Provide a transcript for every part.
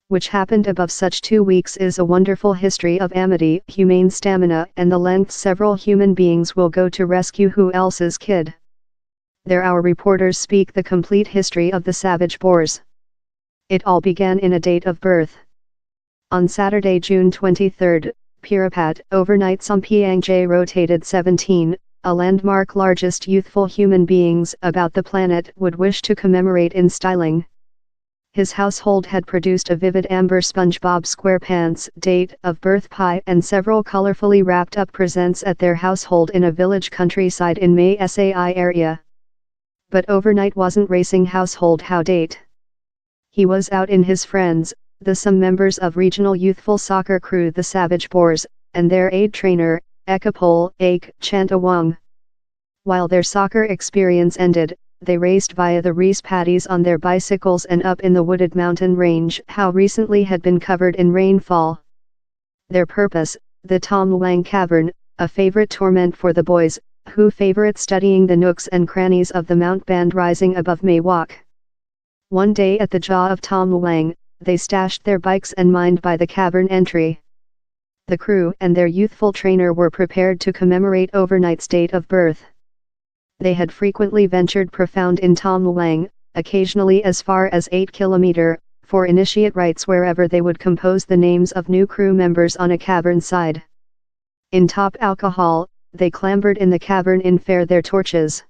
which happened above such 2 weeks is a wonderful history of amity, humane stamina, and the length several human beings will go to rescue who else's kid. There our reporters speak the complete history of the savage boars. It all began in a date of birth. On Saturday, June 23, Pirapat, overnight Sompiang rotated 17, a landmark largest youthful human beings about the planet would wish to commemorate in styling. His household had produced a vivid amber SpongeBob SquarePants date of birth pie and several colorfully wrapped up presents at their household in a village countryside in May Sai area. But overnight wasn't racing household how date. He was out in his friends, some members of regional youthful soccer crew the Savage Boars, and their aid trainer, Ekapol Ake Chantawang. While their soccer experience ended, they raced via the Reese paddies on their bicycles and up in the wooded mountain range how recently had been covered in rainfall. Their purpose, the Tom Luang Cavern, a favorite torment for the boys, who favorite studying the nooks and crannies of the mount band rising above May Walk. One day at the jaw of Tom Luang, they stashed their bikes and mined by the cavern entry. The crew and their youthful trainer were prepared to commemorate overnight's date of birth. They had frequently ventured profound in Tom Luang, occasionally as far as 8 km, for initiate rites wherever they would compose the names of new crew members on a cavern side. In top alcohol, they clambered in the cavern in fair their torches.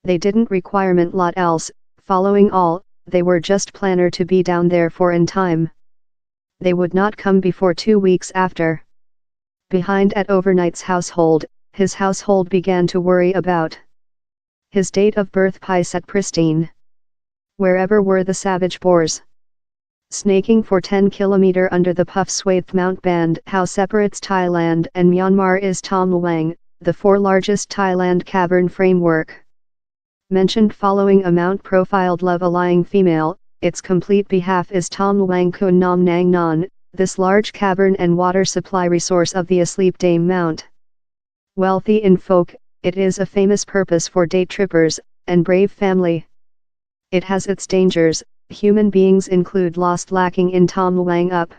They didn't requirement lot else, following all, they were just planner to be down there for in time. They would not come before 2 weeks after. Behind at overnight's household, his household began to worry about his date of birth pie set pristine. Wherever were the savage boars? Snaking for 10 km under the puff-swathed mount band how separates Thailand and Myanmar is Tom Luang, the 4 largest Thailand cavern framework. Mentioned following a mount-profiled love-allying female, its complete behalf is Tom Luang Kun Nam Nang Non, this large cavern and water supply resource of the asleep Dame Mount. Wealthy in folk, it is a famous purpose for day trippers, and brave family. It has its dangers, human beings include lost lacking in Tom Luang up.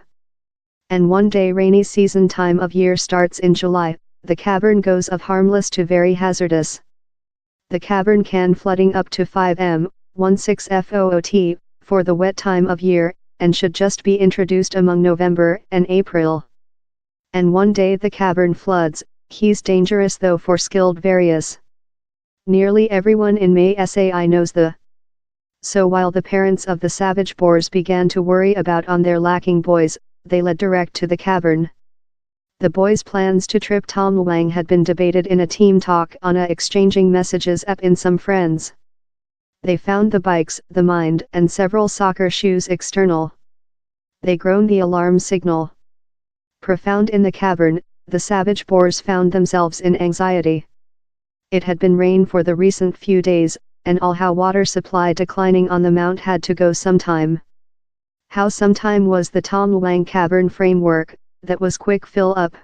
And one day rainy season time of year starts in July, the cavern goes of harmless to very hazardous. The cavern can flooding up to 5 m, 16 FOOT, for the wet time of year, and should just be introduced among November and April. And one day the cavern floods, he's dangerous though for skilled various. Nearly everyone in May Sai knows the. So while the parents of the savage boars began to worry about on their lacking boys, they led direct to the cavern. The boys' plans to trip Tom Luang had been debated in a team talk on exchanging messages up in some friends. They found the bikes, the mind, and several soccer shoes external. They groaned the alarm signal. Profound in the cavern, the savage boars found themselves in anxiety. It had been rain for the recent few days, and all how water supply declining on the mount had to go sometime. How sometime was the Tom Luang cavern framework, that was quick fill up.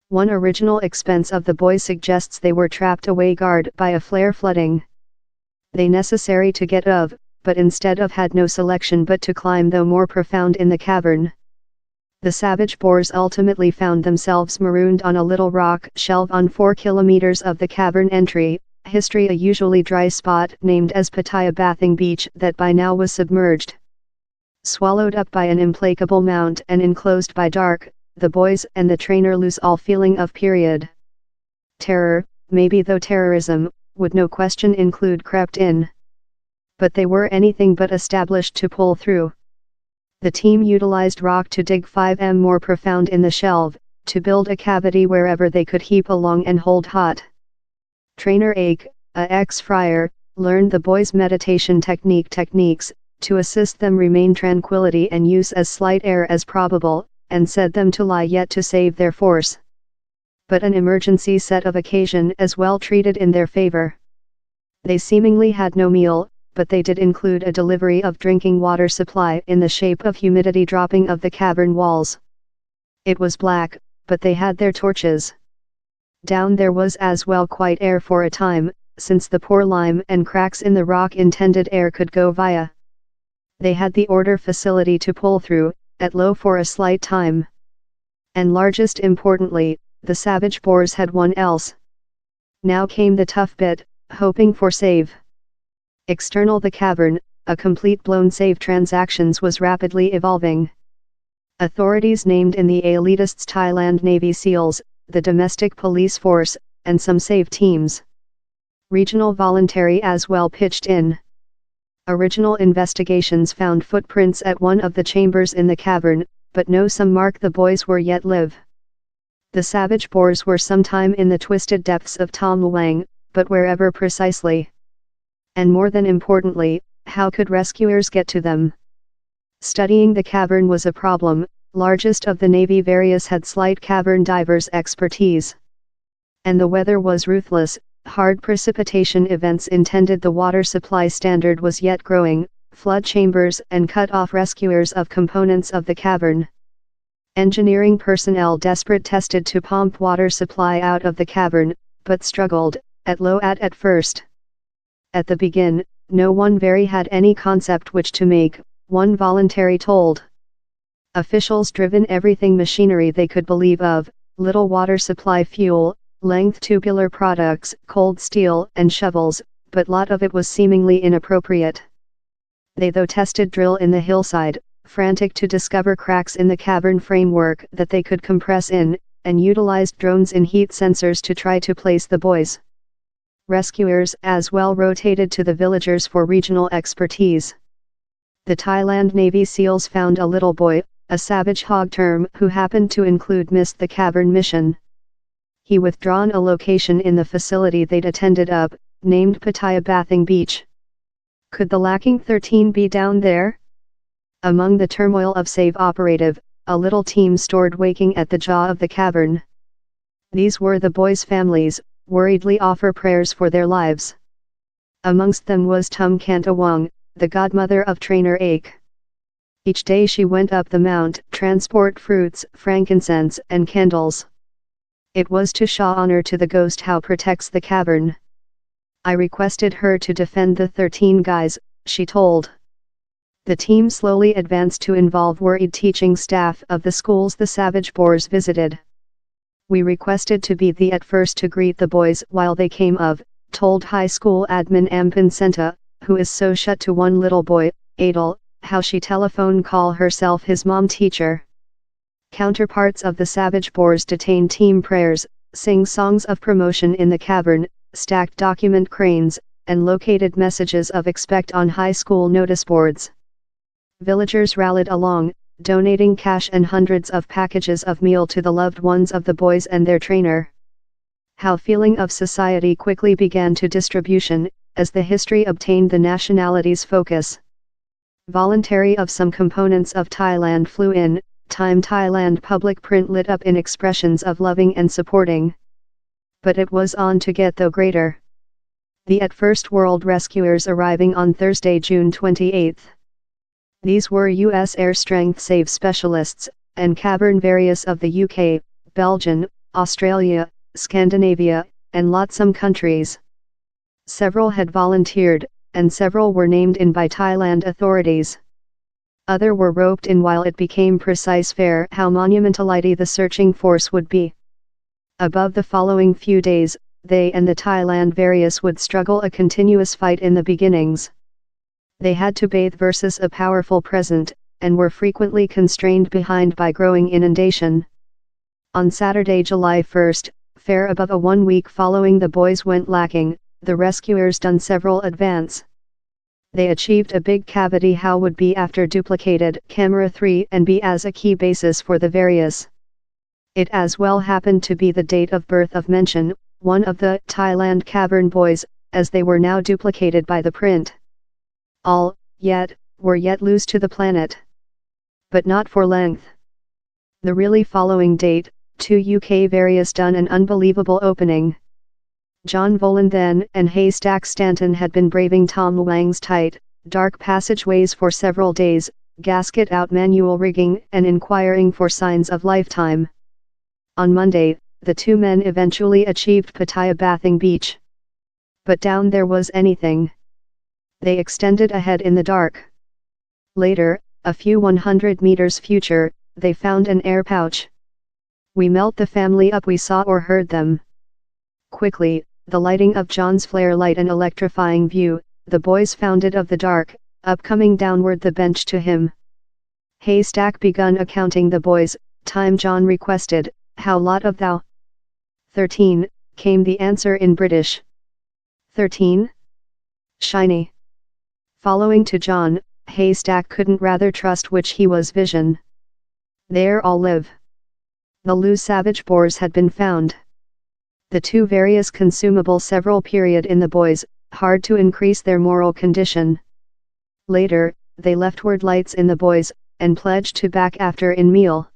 One original expense of the boys suggests they were trapped away guard by a flare flooding. They necessary to get of, but instead of had no selection but to climb though more profound in the cavern. The savage boars ultimately found themselves marooned on a little rock shelf on 4 kilometers of the cavern entry, history a usually dry spot named as Pattaya Bathing Beach that by now was submerged. Swallowed up by an implacable mount and enclosed by dark, the boys and the trainer lose all feeling of period. Terror, maybe though terrorism, would no question include crept in. But they were anything but established to pull through. The team utilized rock to dig 5 m more profound in the shelf, to build a cavity wherever they could heap along and hold hot. Trainer Ake, a ex-friar, learned the boys' meditation techniques, to assist them remain tranquility and use as slight air as probable, and said them to lie yet to save their force. But an emergency set of occasion as well treated in their favor. They seemingly had no meal, but they did include a delivery of drinking water supply in the shape of humidity dropping of the cavern walls. It was black, but they had their torches. Down there was as well quite air for a time, since the poor lime and cracks in the rock intended air could go via. They had the order facility to pull through, at low for a slight time. And largest importantly, the savage boars had one else. Now came the tough bit, hoping for save. External the cavern, a complete blown save transactions was rapidly evolving. Authorities named in the elitists Thailand Navy SEALs, the domestic police force, and some save teams. Regional voluntary as well pitched in. Original investigations found footprints at one of the chambers in the cavern, but no some mark the boys were yet live. The savage boars were sometime in the twisted depths of Tom Luang, but wherever precisely. And more than importantly, how could rescuers get to them? Studying the cavern was a problem. Largest of the Navy various had slight cavern divers expertise. And the weather was ruthless. Hard precipitation events intended the water supply standard was yet growing, flood chambers and cut off rescuers of components of the cavern. Engineering personnel desperate tested to pump water supply out of the cavern, but struggled, at first. At the begin, no one very had any concept which to make, one voluntary told. Officials driven everything machinery they could believe of, little water supply fuel, length tubular products, cold steel and shovels, but lot of it was seemingly inappropriate. They though tested drill in the hillside, frantic to discover cracks in the cavern framework that they could compress in, and utilized drones in heat sensors to try to place the boys. Rescuers as well rotated to the villagers for regional expertise. The Thailand Navy SEALs found a little boy, a savage hog term who happened to include missed the cavern mission. He withdrawn a location in the facility they'd attended up, named Pattaya Bathing Beach. Could the lacking 13 be down there? Among the turmoil of save operative, a little team stored waking at the jaw of the cavern. These were the boys' families, worriedly offer prayers for their lives. Amongst them was Tum Kantawang, the godmother of Trainer Ake. Each day she went up the mount, transport fruits, frankincense and candles. It was to show honor to the ghost how protects the cavern. I requested her to defend the 13 guys, she told. The team slowly advanced to involve worried teaching staff of the schools the savage boars visited. We requested to be the at first to greet the boys while they came of, told high school admin Ampin Senta, who is so shut to one little boy, Adel, how she telephone call herself his mom teacher. Counterparts of the savage boars detained team prayers, sing songs of promotion in the cavern, stacked document cranes, and located messages of expect on high school notice boards. Villagers rallied along, donating cash and hundreds of packages of meal to the loved ones of the boys and their trainer. How feeling of society quickly began to distribution, as the history obtained the nationality's focus. Voluntary of some components of Thailand flew in, Time Thailand public print lit up in expressions of loving and supporting. But it was on to get though greater. The at first world rescuers arriving on Thursday, June 28. These were U.S. Air Strength Save Specialists, and Cavern various of the UK, Belgium, Australia, Scandinavia, and some countries. Several had volunteered, and several were named in by Thailand authorities. Other were roped in while it became precise fair how monumentality the searching force would be. Above the following few days, they and the Thailand various would struggle a continuous fight in the beginnings. They had to bathe versus a powerful present, and were frequently constrained behind by growing inundation. On Saturday, July 1, fair above a 1 week following the boys went lacking, the rescuers done several advance. They achieved a big cavity how would be after duplicated camera 3 and be as a key basis for the various. It as well happened to be the date of birth of mention, one of the Thailand cavern boys, as they were now duplicated by the print. All, were yet loose to the planet. But not for length. The really following date, 2 UK various done an unbelievable opening. John Volan then and Haystack Stanton had been braving Tom Luang's tight, dark passageways for several days, gasket out manual rigging and inquiring for signs of lifetime. On Monday, the two men eventually achieved Pattaya Bathing Beach. But down there was anything. They extended ahead in the dark. Later, a few 100 meters future, they found an air pouch. We melt the family up, we saw or heard them. Quickly, the lighting of John's flare light an electrifying view, the boys found it of the dark, upcoming downward the bench to him. Haystack begun accounting the boys, time John requested, how lot of thou? 13, came the answer in British. 13? Shiny. Following to John, Haystack couldn't rather trust which he was vision. There all live. The loose savage boars had been found. The two various consumable several period in the boys, hard to increase their moral condition. Later, they leftward lights in the boys, and pledged to back after in meal.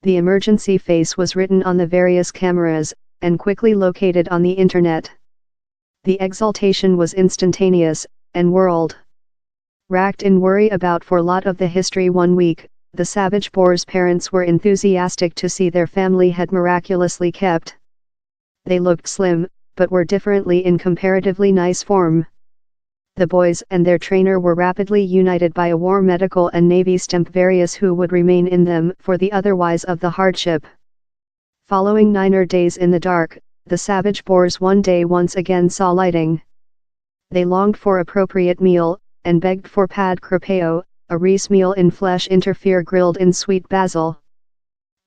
The emergency face was written on the various cameras, and quickly located on the internet. The exultation was instantaneous, and whirled. Racked in worry about for lot of the history 1 week, the savage boars' parents were enthusiastic to see their family had miraculously kept. They looked slim, but were differently in comparatively nice form. The boys and their trainer were rapidly united by a war medical and Navy stamp various who would remain in them for the otherwise of the hardship. Following 9 days in the dark, the savage boars one day once again saw lighting. They longed for appropriate meal, and begged for pad crepeo, a reese meal in flesh interfere grilled in sweet basil.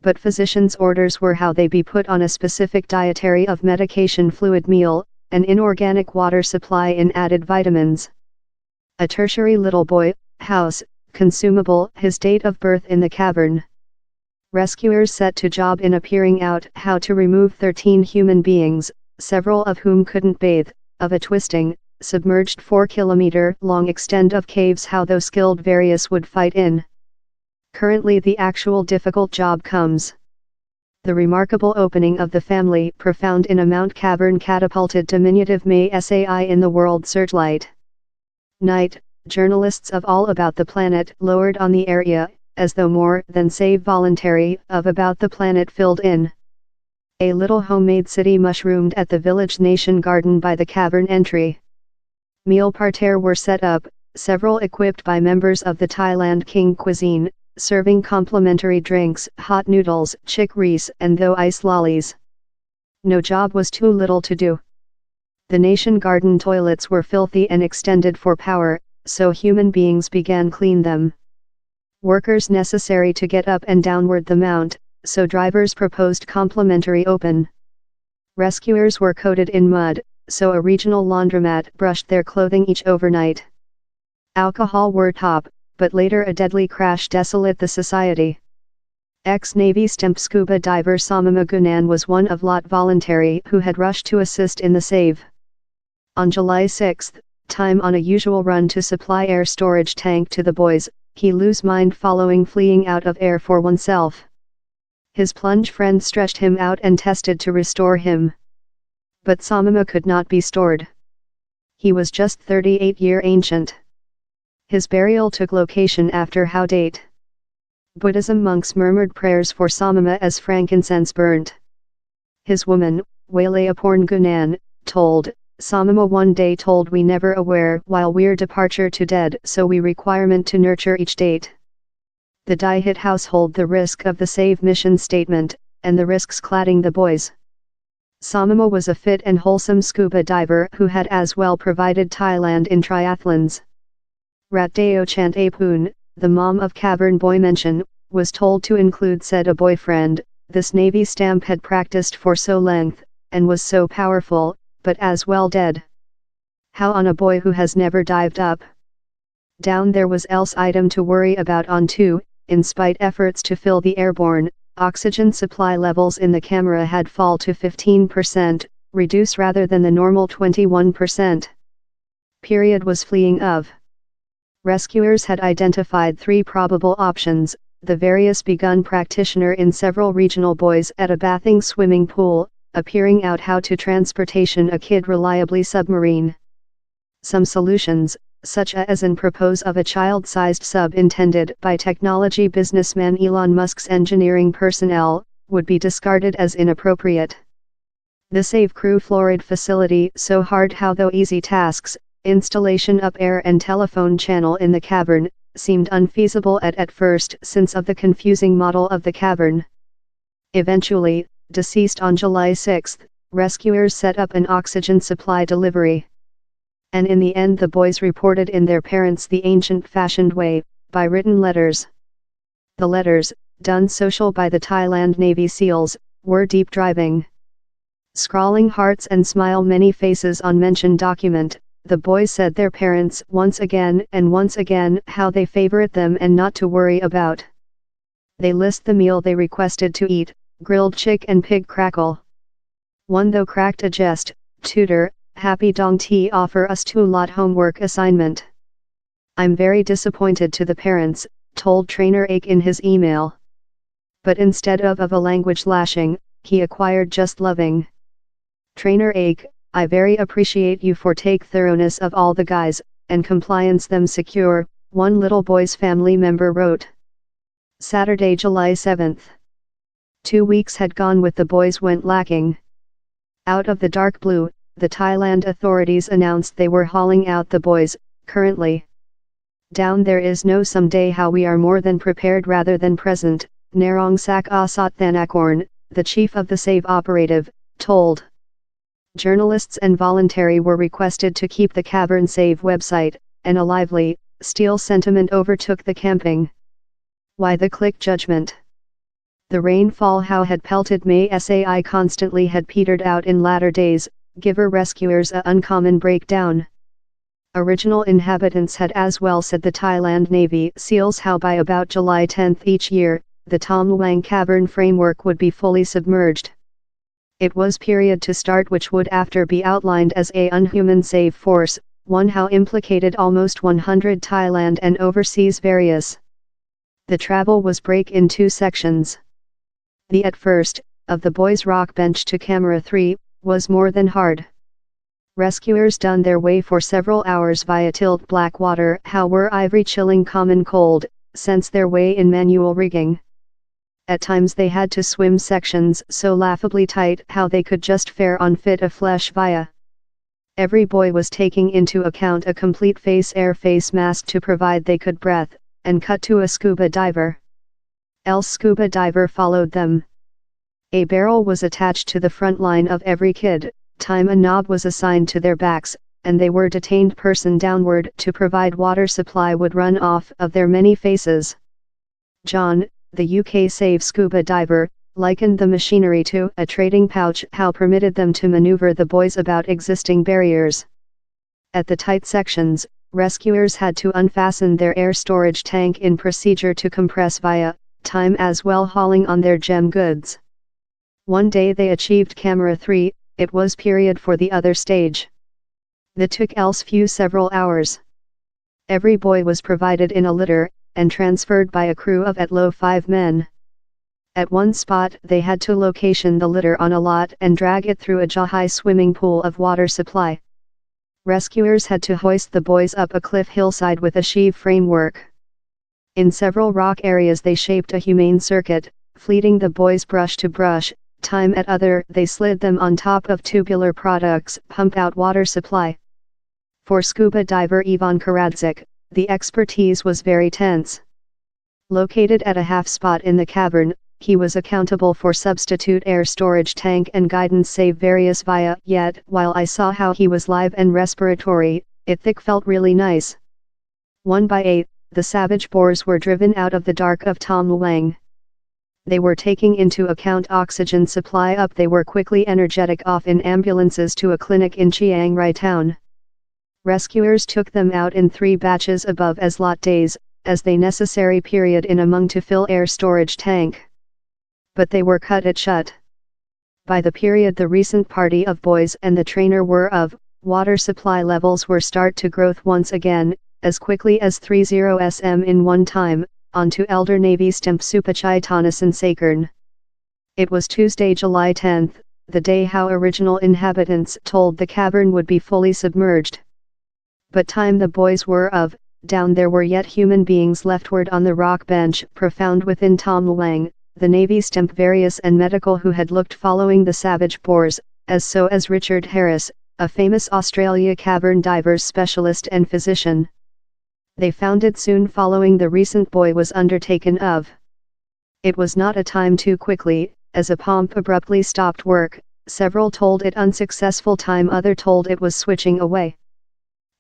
But physicians' orders were how they be put on a specific dietary of medication fluid meal, an inorganic water supply in added vitamins. A tertiary little boy, house, consumable, his date of birth in the cavern. Rescuers set to job in appearing out how to remove 13 human beings, several of whom couldn't bathe, of a twisting, submerged 4-kilometer-long extent of caves how though skilled various would fight in. Currently the actual difficult job comes. The remarkable opening of the family profound in a Mount Cavern catapulted diminutive May SAI in the world searchlight. Night, journalists of all about the planet lowered on the area, as though more than save voluntary of about the planet filled in. A little homemade city mushroomed at the village nation garden by the cavern entry. Meal parterre were set up, several equipped by members of the Thailand King cuisine, serving complimentary drinks, hot noodles, chicories and though ice lollies. No job was too little to do. The nation garden toilets were filthy and extended for power, so human beings began clean them. Workers necessary to get up and downward the mount, so drivers proposed complimentary open. Rescuers were coated in mud, so a regional laundromat brushed their clothing each overnight. Alcohol were top, but later a deadly crash desolate the society. Ex-Navy stamp scuba diver Samama Gunan was one of lot voluntary who had rushed to assist in the save. On July 6, time on a usual run to supply air storage tank to the boys, he lose mind following fleeing out of air for oneself. His plunge friend stretched him out and tested to restore him. But Samama could not be stored. He was just 38-year ancient. His burial took location after how date. Buddhism monks murmured prayers for Samama as frankincense burnt. His woman, Walayaporn Gunan, told, Samama one day told we never aware while we're departure to dead so we requirement to nurture each date. The die hit household the risk of the save mission statement, and the risks cladding the boys. Samama was a fit and wholesome scuba diver who had as well provided Thailand in triathlons. Ratdeo Chant Apoon, the mom of Cavern boy mention, was told to include said a boyfriend. This Navy stamp had practiced for so length, and was so powerful, but as well dead. How on a boy who has never dived up? Down there was else item to worry about on too, in spite efforts to fill the airborne, oxygen supply levels in the camera had fall to 15%, reduce rather than the normal 21%. Period was fleeing of. Rescuers had identified 3 probable options, the various begun practitioner in several regional boys at a bathing swimming pool, appearing out how to transportation a kid reliably submarine. Some solutions, such as an propose of a child-sized sub intended by technology businessman Elon Musk's engineering personnel, would be discarded as inappropriate. The Save Crew Florid facility so hard how though easy tasks, installation up air and telephone channel in the cavern, seemed unfeasible at first since of the confusing model of the cavern. Eventually, deceased on July 6, rescuers set up an oxygen supply delivery. And in the end the boys reported in their parents the ancient-fashioned way, by written letters. The letters, done social by the Thailand Navy SEALs, were deep driving. Scrawling hearts and smile many faces on mentioned document, the boys said their parents once again how they favorite them and not to worry about. They list the meal they requested to eat, grilled chick and pig crackle. One though cracked a jest, tutor, happy dong ti offer us to lot homework assignment. I'm very disappointed to the parents, told trainer Ake in his email. But instead of a language lashing, he acquired just loving. Trainer Ake, I very appreciate you for take thoroughness of all the guys, and compliance them secure, one little boy's family member wrote. Saturday, July 7th. 2 weeks had gone with the boys went lacking. Out of the dark blue, the Thailand authorities announced they were hauling out the boys, currently. Down there is no someday how we are more than prepared rather than present, Narong Sak Asat Thanakorn, the chief of the SAVE operative, told. Journalists and voluntary were requested to keep the Cavern SAVE website, and a lively, steel sentiment overtook the camping. Why the click judgment? The rainfall how had pelted May Sai constantly had petered out in latter days, giver rescuers a uncommon breakdown. Original inhabitants had as well said the Thailand Navy SEALs how by about July 10 each year, the Tom Luang Cavern framework would be fully submerged. It was period to start which would after be outlined as a unhuman save force, one how implicated almost 100 Thailand and overseas various. The travel was break in 2 sections. The at first, of the boys' rock bench to Camera 3, was more than hard. Rescuers done their way for several hours via tilt black water how were ivory chilling common cold, sense their way in manual rigging. At times they had to swim sections so laughably tight how they could just fare on fit of flesh via. Every boy was taking into account a complete air face mask to provide they could breath, and cut to a scuba diver. Else scuba diver followed them. A barrel was attached to the front line of every kid, time a knob was assigned to their backs, and they were detained person downward to provide water supply would run off of their many faces. John, the UK SAVE scuba diver, likened the machinery to a trading pouch how permitted them to maneuver the boys about existing barriers. At the tight sections, rescuers had to unfasten their air storage tank in procedure to compress via time as well hauling on their gem goods. One day they achieved Camera 3, it was period for the other stage. The took else few several hours. Every boy was provided in a litter, and transferred by a crew of at low 5 men. At one spot they had to location the litter on a lot and drag it through a jaw-high swimming pool of water supply. Rescuers had to hoist the boys up a cliff hillside with a sheave framework. In several rock areas they shaped a humane circuit, fleeting the boys brush to brush, time at other they slid them on top of tubular products, pump out water supply. For scuba diver Ivan Karadzik, the expertise was very tense. Located at a half spot in the cavern, he was accountable for substitute air storage tank and guidance save various via, yet while I saw how he was live and respiratory, it thick felt really nice. 1 by 8, the savage boars were driven out of the dark of Tom Luang. They were taking into account oxygen supply up they were quickly energetic off in ambulances to a clinic in Chiang Rai town. Rescuers took them out in 3 batches above as lot days, as they necessary period in among to fill air storage tank. But they were cut it shut. By the period the recent party of boys and the trainer were of, water supply levels were start to growth once again, as quickly as 30 sm in one time, onto Elder Navy Stemp Supachai Tanasan Sakern. It was Tuesday, July 10, the day how original inhabitants told the cavern would be fully submerged. But time the boys were of, down there were yet human beings leftward on the rock bench profound within Tom Luang, the Navy Stemp various and medical who had looked following the savage boars, as so as Richard Harris, a famous Australia cavern divers specialist and physician. They found it soon following the recent boy was undertaken of. It was not a time too quickly, as a pump abruptly stopped work, several told it unsuccessful time other told it was switching away.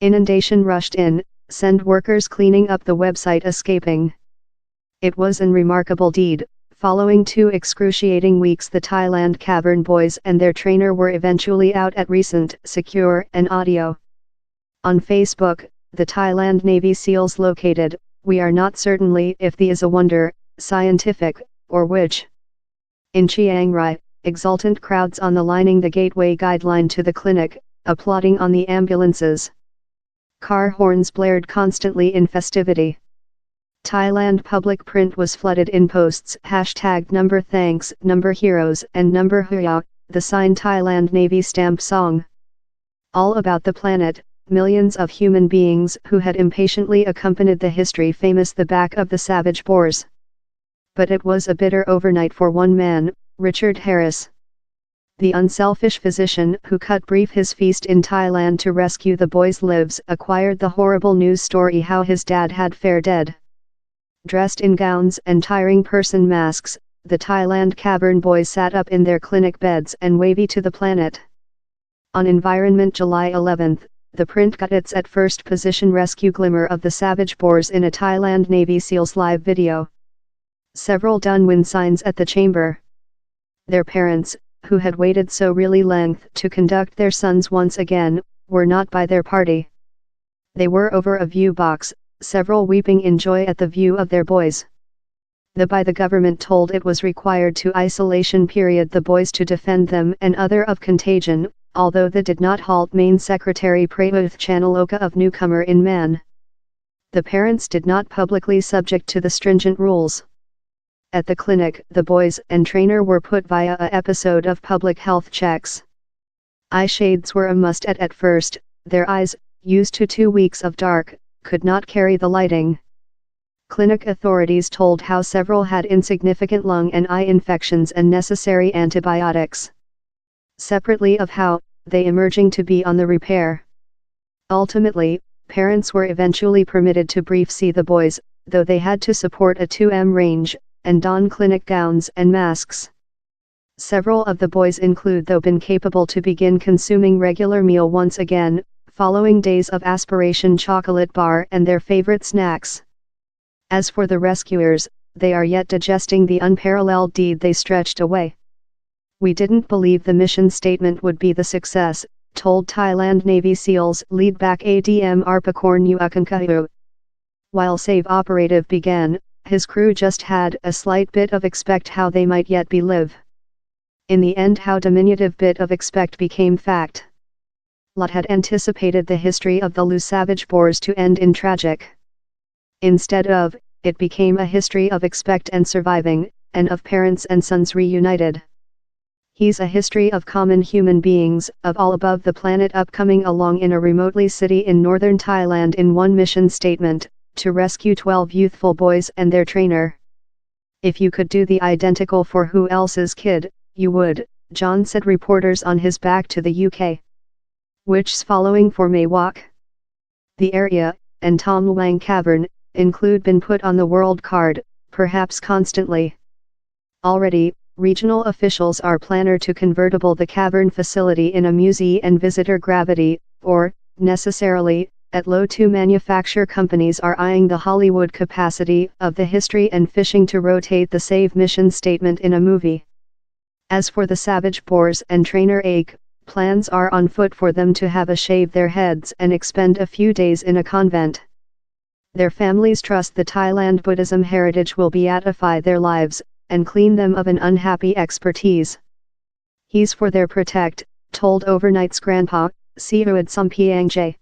Inundation rushed in, send workers cleaning up the website escaping. It was an remarkable deed. Following 2 excruciating weeks the Thailand Cavern boys and their trainer were eventually out at recent, secure, and audio. On Facebook, the Thailand Navy SEALs located, we are not certainly if the is a wonder, scientific, or which. In Chiang Rai, exultant crowds on the lining the gateway guideline to the clinic, applauding on the ambulances. Car horns blared constantly in festivity. Thailand public print was flooded in posts #number thanks, number heroes and number huya, the signed Thailand Navy stamp song. All about the planet, millions of human beings who had impatiently accompanied the history famous the back of the savage Boers. But it was a bitter overnight for one man, Richard Harris. The unselfish physician who cut brief his feast in Thailand to rescue the boys' lives acquired the horrible news story how his dad had fared dead. Dressed in gowns and tiring person masks, the Thailand Cavern boys sat up in their clinic beds and wavy to the planet. On Environment July 11, the print got its at first position rescue glimmer of the savage Boers in a Thailand Navy SEALs live video. Several done win signs at the chamber. Their parents, who had waited so really length to conduct their sons once again, were not by their party. They were over a view box, several weeping in joy at the view of their boys. The government told it was required to isolation period the boys to defend them and other of contagion, although that did not halt Main Secretary Prayuth Chan-o-cha of newcomer in man. The parents did not publicly subject to the stringent rules. At the clinic, the boys and trainer were put via a episode of public health checks. Eye shades were a must at first, their eyes, used to 2 weeks of dark, could not carry the lighting. Clinic authorities told how several had insignificant lung and eye infections and necessary antibiotics. Separately of how, they emerging to be on the repair. Ultimately, parents were eventually permitted to brief see the boys, though they had to support a 2M range, and don clinic gowns and masks. Several of the boys include though been capable to begin consuming regular meal once again, following days of aspiration chocolate bar and their favorite snacks. As for the rescuers, they are yet digesting the unparalleled deed they stretched away. We didn't believe the mission statement would be the success, told Thailand Navy SEALs lead back ADM Arpakorn Uakankahu. While save operative began, his crew just had a slight bit of expect how they might yet be live. In the end how diminutive bit of expect became fact. Lot had anticipated the history of the savage Boers to end in tragic. Instead of, it became a history of expect and surviving, and of parents and sons reunited. He's a history of common human beings, of all above the planet upcoming along in a remotely city in northern Thailand in one mission statement, to rescue 12 youthful boys and their trainer. If you could do the identical for who else's kid, you would, John said reporters on his back to the UK. Which's following for May Walk. The area, and Tom Luang Cavern, include been put on the world card, perhaps constantly. Already, regional officials are planner to convertible the cavern facility in a museum and visitor gravity, or, necessarily, at low to manufacture companies are eyeing the Hollywood capacity of the history and fishing to rotate the save mission statement in a movie. As for the savage Boers and trainer Ake, plans are on foot for them to have a shave their heads and expend a few days in a convent. Their families trust the Thailand Buddhism heritage will beatify their lives, and clean them of an unhappy expertise. He's for their protect, told overnight's grandpa, Siuad Sompiang.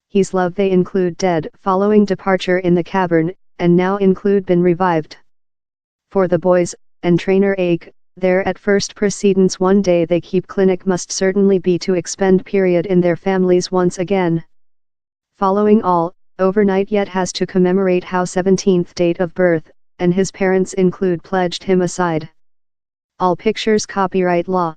He's love they include dead following departure in the cavern, and now include been revived. For the boys, and trainer Ake, their at first precedence one day they keep clinic must certainly be to expend period in their families once again. Following all, overnight yet has to commemorate how 17th date of birth, and his parents include pledged him aside. All pictures copyright law.